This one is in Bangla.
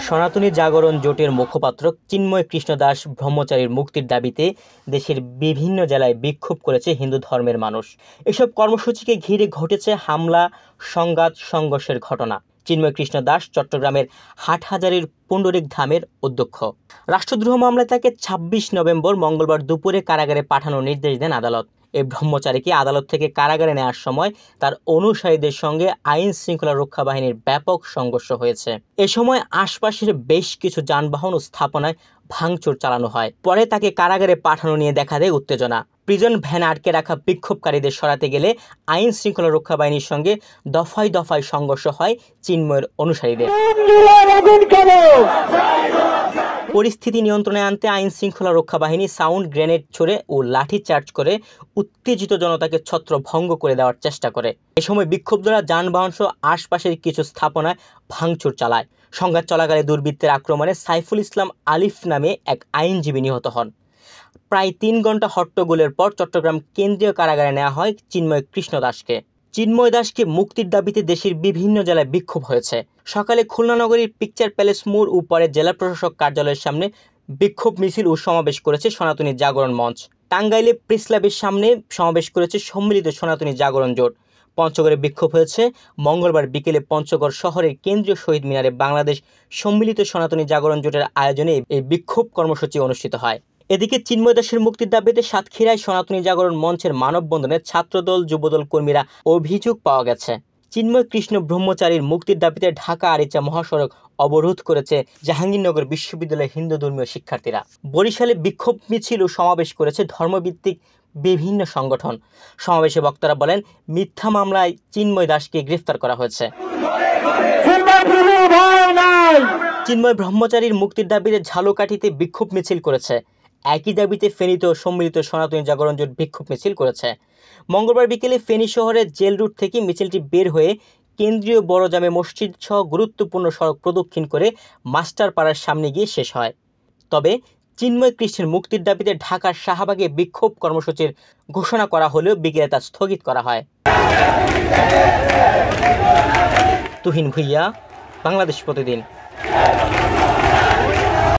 সনাতনী জাগরণ জোটের মুখপাত্র চিন্ময় কৃষ্ণ দাস ব্রহ্মচারীর মুক্তির দাবিতে দেশের বিভিন্ন জেলায় বিক্ষোভ করেছে হিন্দু ধর্মের মানুষ। এসব কর্মসূচিকে ঘিরে ঘটেছে হামলা, সংঘাত, সংঘর্ষের ঘটনা। চিন্ময় কৃষ্ণ দাস চট্টগ্রামের হাটহাজারীর পুণ্ডরিক ধামের অধ্যক্ষ। রাষ্ট্রদ্রোহ মামলায় তাকে ২৬ নভেম্বর মঙ্গলবার দুপুরে কারাগারে পাঠানোর নির্দেশ দেন আদালত। এই ব্রহ্মচারীকে আদালত থেকে কারাগারে নেওয়ার সময় তার অনুসারীদের সঙ্গে আইন শৃঙ্খলা রক্ষা বাহিনীর ব্যাপক সংঘর্ষ হয়েছে। এ সময় আশপাশের বেশ কিছু যানবাহন ও স্থাপনায় ভাঙচুর চালানো হয়। পরে তাকে কারাগারে পাঠানো নিয়ে দেখা দেয় উত্তেজনা। প্রিজন ভ্যান আটকে রাখা বিক্ষোভকারীদের সরাতে গেলে আইন শৃঙ্খলা রক্ষা বাহিনীর সঙ্গে দফায় দফায় সংঘর্ষ হয় চিন্ময়ের অনুসারীদের। পরিস্থিতি নিয়ন্ত্রণে আনতে আইন শৃঙ্খলা রক্ষা বাহিনী সাউন্ড গ্রেনেড ছুড়ে ও লাঠি চার্জ করে উত্তেজিত জনতাকে ছত্রভঙ্গ করে দেওয়ার চেষ্টা করে। এ সময় বিক্ষুব্ধরা যানবাহন সহ আশপাশের কিছু স্থাপনায় ভাঙচুর চালায়। সংঘাত চলাকালে দুর্বৃত্তের আক্রমণে সাইফুল ইসলাম আলিফ নামে এক আইনজীবী নিহত হন। প্রায় ৩ ঘন্টা হট্টগোলের পর চট্টগ্রাম কেন্দ্রীয় কারাগারে নেওয়া হয় চিন্ময় কৃষ্ণ দাসকে। চিন্ময় দাসকে মুক্তির দাবিতে দেশের বিভিন্ন জেলায় বিক্ষোভ হয়েছে। সকালে খুলনা নগরীর পিকচার প্যালেস মোড় ও পরে জেলা প্রশাসক কার্যালয়ের সামনে বিক্ষোভ মিছিল ও সমাবেশ করেছে সনাতনী জাগরণ মঞ্চ। টাঙ্গাইলে প্রেস ক্লাবের সামনে সমাবেশ করেছে সম্মিলিত সনাতনী জাগরণ জোট। পঞ্চগড়ে বিক্ষোভ হয়েছে। মঙ্গলবার বিকেলে পঞ্চগড় শহরের কেন্দ্রীয় শহীদ মিনারে বাংলাদেশ সম্মিলিত সনাতনী জাগরণ জোটের আয়োজনে এই বিক্ষোভ কর্মসূচি অনুষ্ঠিত হয়। এদিকে চিন্ময় দাসের মুক্তির দাবিতে সাতক্ষীরায় সনাতনী জাগরণ মঞ্চের মানববন্ধনে ছাত্রদল, যুবদল কর্মীরা অভিযোগ পাওয়া গেছে। চিন্ময় কৃষ্ণ ব্রহ্মচারীর মুক্তির দাবিতে ঢাকা আরিচা মহাসড়ক অবরোধ করেছে জাহাঙ্গীরনগর বিশ্ববিদ্যালয়ের হিন্দু ধর্মীয় শিক্ষার্থীরা। বরিশালে বিক্ষোভ মিছিল ও সমাবেশ করেছে ধর্মভিত্তিক বিভিন্ন সংগঠন। সমাবেশে বক্তারা বলেন, মিথ্যা মামলায় চিন্ময় দাসকে গ্রেফতার করা হয়েছে। চিন্ময় ব্রহ্মচারীর মুক্তির দাবিতে ঝালকাঠিতে বিক্ষোভ মিছিল করেছে। একই দাবিতে ফেনীতেও সম্মিলিত সনাতনী জাগরণ জোট বিক্ষোভ মিছিল করেছে। মঙ্গলবার বিকেলে ফেনী শহরের জেল রুট থেকে মিছিলটি বের হয়ে কেন্দ্রীয় বড় জামে মসজিদ সহ গুরুত্বপূর্ণ সড়ক প্রদক্ষিণ করে মাস্টারপাড়ার সামনে গিয়ে শেষ হয়। তবে চিন্ময় কৃষ্ণের মুক্তির দাবিতে ঢাকার শাহবাগে বিক্ষোভ কর্মসূচির ঘোষণা করা হলেও বিকেলে তা স্থগিত করা হয়। তুহিন ভুইয়া, বাংলাদেশ প্রতিদিন।